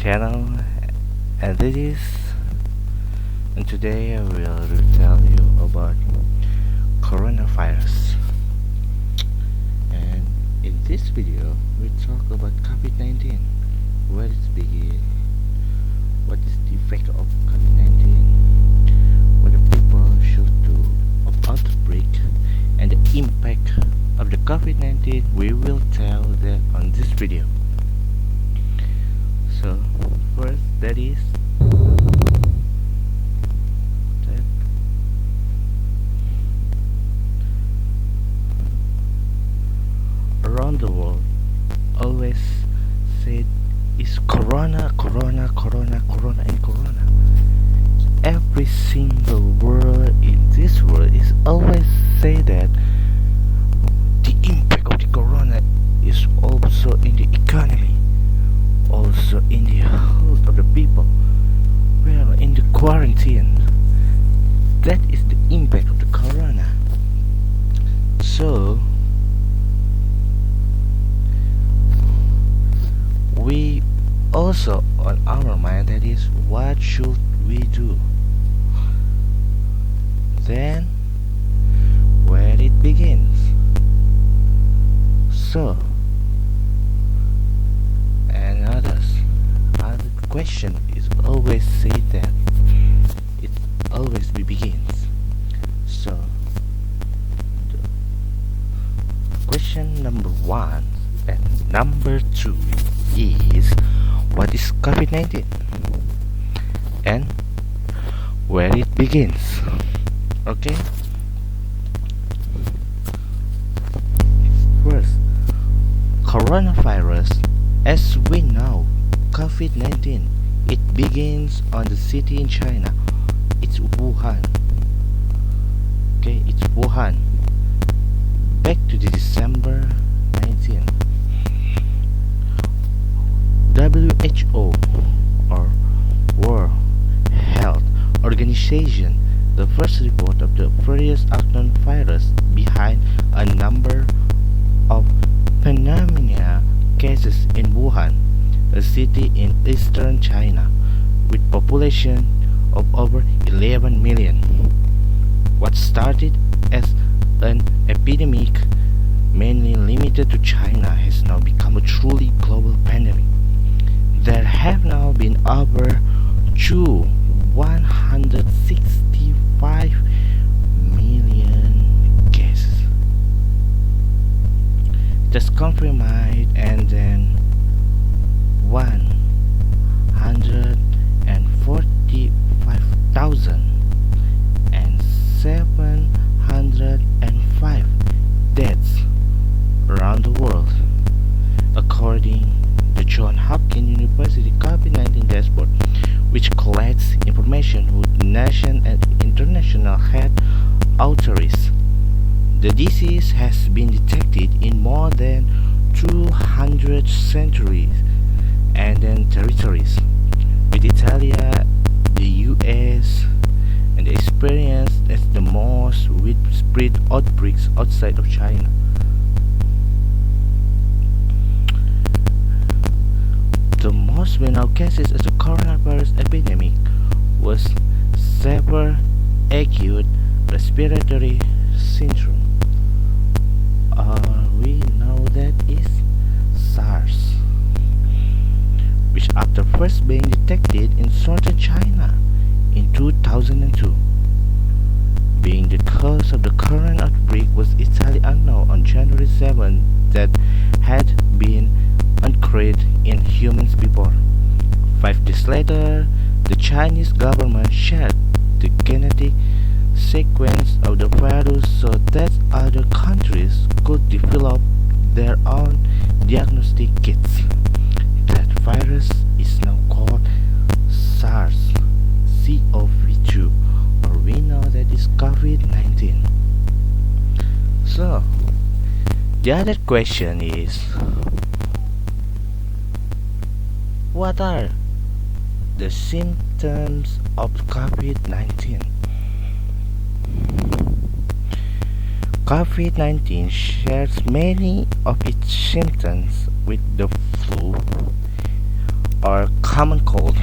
channel, and this is and today I will tell you about coronavirus. And in this video we talk about COVID-19, where it began, what is the effect of COVID-19, what the people should do of outbreak, and the impact of the COVID-19. We will tell that on this video. So first, that is that around the world always said is corona, corona, corona, corona, and corona. Every single word in this world is always say that the impact of the corona is also in the economy, also in the health of the people. Well, in the quarantine, that is the impact of the corona. So we also on our mind, that is what should we do, then where it begins. So other question is always say that it always begins. So the question number one and number two is, what is COVID-19 and where it begins? Okay, first, coronavirus. As we know, COVID-19, it begins on the city in China. It's Wuhan. Okay, it's Wuhan. Back to the December 19th. WHO, or World Health Organization, the first report of the various unknown virus behind a number of pneumonia cases in Wuhan, a city in eastern China with population of over 11 million. What started as an epidemic mainly limited to China has now become a truly global pandemic. There have now been over 165 million cases just confirmed, and then 145,705 deaths around the world, according to Johns Hopkins University COVID-19 dashboard, which collects information with national and international health authorities. The disease has been detected in more than 200 countries and then territories, with Italy, the US, and experienced as the most widespread outbreaks outside of China. The most well-known cases of the coronavirus epidemic was severe acute respiratory syndrome, or we know that is SARS, which after first being detected in southern China in 2002. Being the cause of the current outbreak was Italy unknown on January 7 that had been uncreated in humans before. 5 days later, the Chinese government shared the genetic sequence of the virus so that other countries could develop their own diagnostic kits. That virus is now called SARS-CoV-2, or we know that is COVID-19. So the other question is, what are the symptoms of COVID-19? COVID-19 shares many of its symptoms with the flu, or common cold.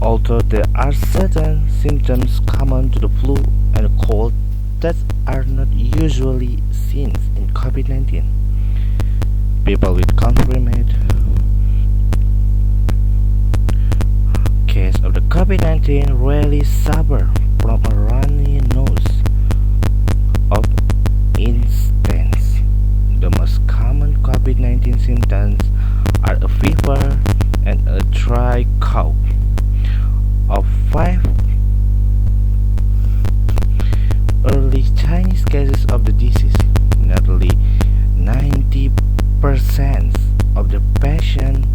Although there are certain symptoms common to the flu and cold that are not usually seen in COVID-19, people with confirmed case of the COVID-19 rarely suffer from a runny nose. Of instance, the most common COVID-19 symptoms are a fever and a dry cough. Of 5 early Chinese cases of the disease, nearly 90% of the patient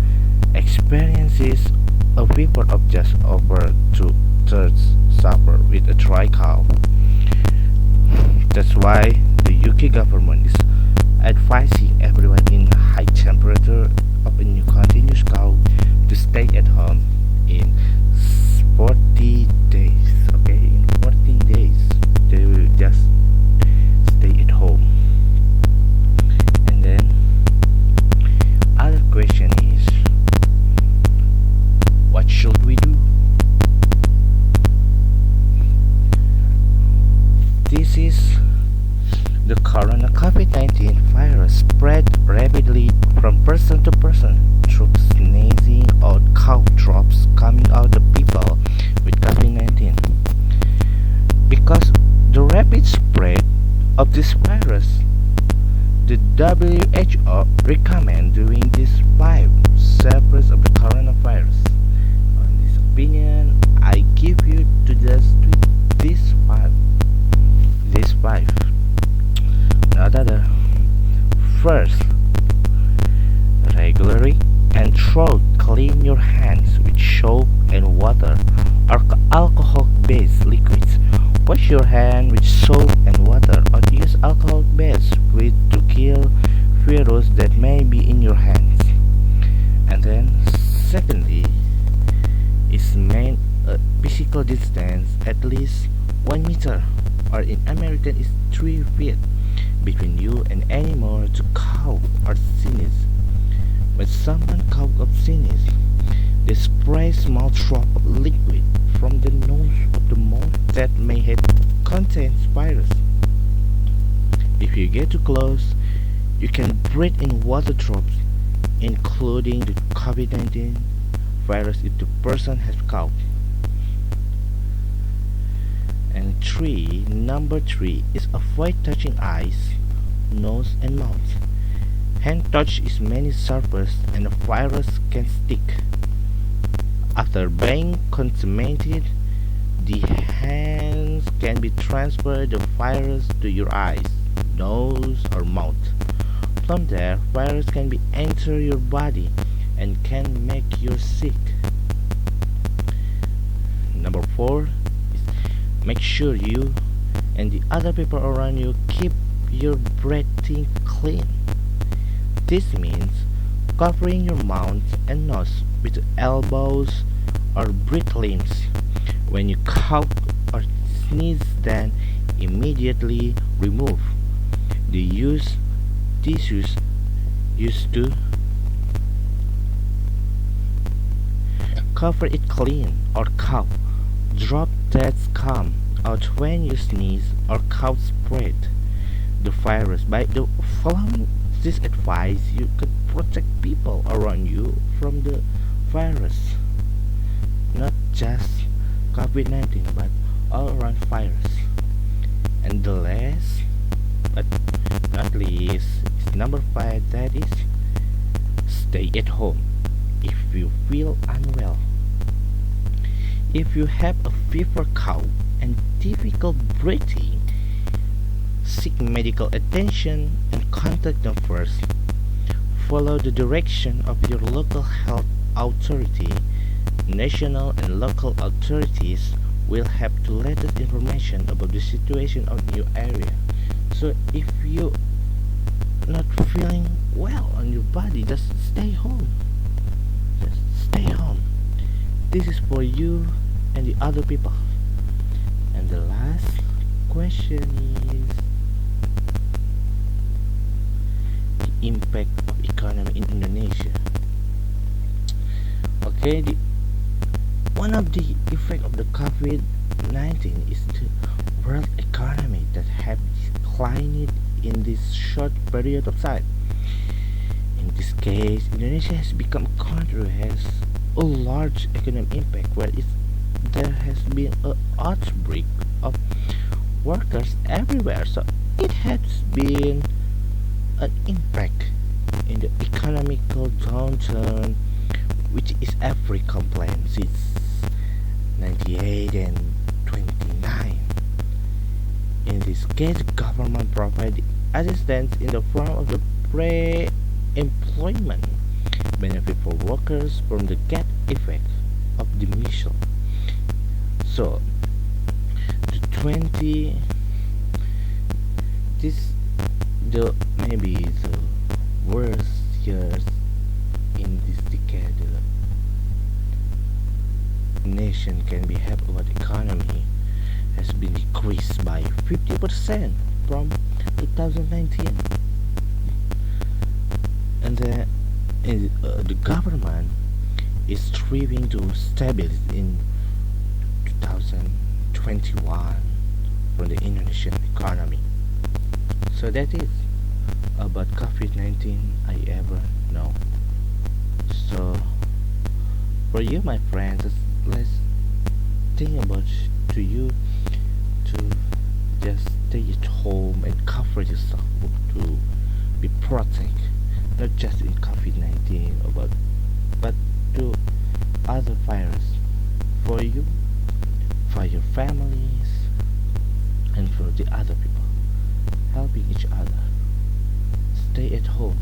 experiences a fever of just over 2/3 suffer with a dry cough. That's why the UK government is advising everyone in high temperature of a new continuous cough to stay at home in 40 days. Okay, in 14 days they will just stay at home. And then other question is, what should we do? This is the corona COVID-19 virus spread rapidly from person to person through sneezing or cough drops coming out of people with COVID-19. Because the rapid spread of this virus, the WHO recommend doing these 5 separate of the coronavirus. On this opinion, I give you to just these 5. These 5. Not other. First, regularly and through clean your hands with soap and water or alcohol-based liquids. Wash your hand with soap and water or use alcohol-based fluid to kill virus that may be in your hands. And then, secondly, is maintain a physical distance at least 1 meter, or in American is 3 feet, between you and any more to cough or sneeze. When someone coughs or sneezes, they spray small drop of liquid from the nose of the mouth that may have contains virus. If you get too close, you can breathe in water drops, including the COVID-19 virus if the person has cough. And number 3 is avoid touching eyes, nose and mouth. Hand touch is many surface and the virus can stick. After being contaminated, the hands can be transferred the virus to your eyes, nose or mouth. From there, virus can be enter your body and can make you sick. Number 4 is make sure you and the other people around you keep your breathing clean. This means covering your mouth and nose with elbows or breathe limbs. When you cough or sneeze, then immediately remove the tissues used to cover it clean or cough. Drop that come out when you sneeze or cough spread the virus. By the following this advice, you could protect people around you from the virus, not just COVID-19 but all around virus. And the last but not least is number 5, that is stay at home if you feel unwell. If you have a fever, cough and difficult breathing, seek medical attention and contact them first. Follow the direction of your local health authority. National and local authorities will have the latest information about the situation of your area. So if you not feeling well on your body, just stay home. Just stay home. This is for you and the other people. And the last question is the impact of economy in Indonesia. Okay, one of the effects of the COVID-19 is the world economy that have declined in this short period of time. In this case, Indonesia has become a country that has a large economic impact where there has been an outbreak of workers everywhere. So it has been an impact in the economical downturn, which is every complaint since 98 and 29. In this case, government provided assistance in the form of the pre-employment benefit for workers from the gap effect of the mission. So, the 20 this the maybe the worst years in this decade. The nation can be helped about economy has been decreased by 50% from 2019, and the government is striving to stabilize in 2021 for the Indonesian economy. So that is about COVID-19 I ever know. So for you, my friends, let's think about to you to just stay at home and cover yourself to be protected, not just in COVID-19 but to other virus for you, for your families, and for the other people, helping each other. Stay at home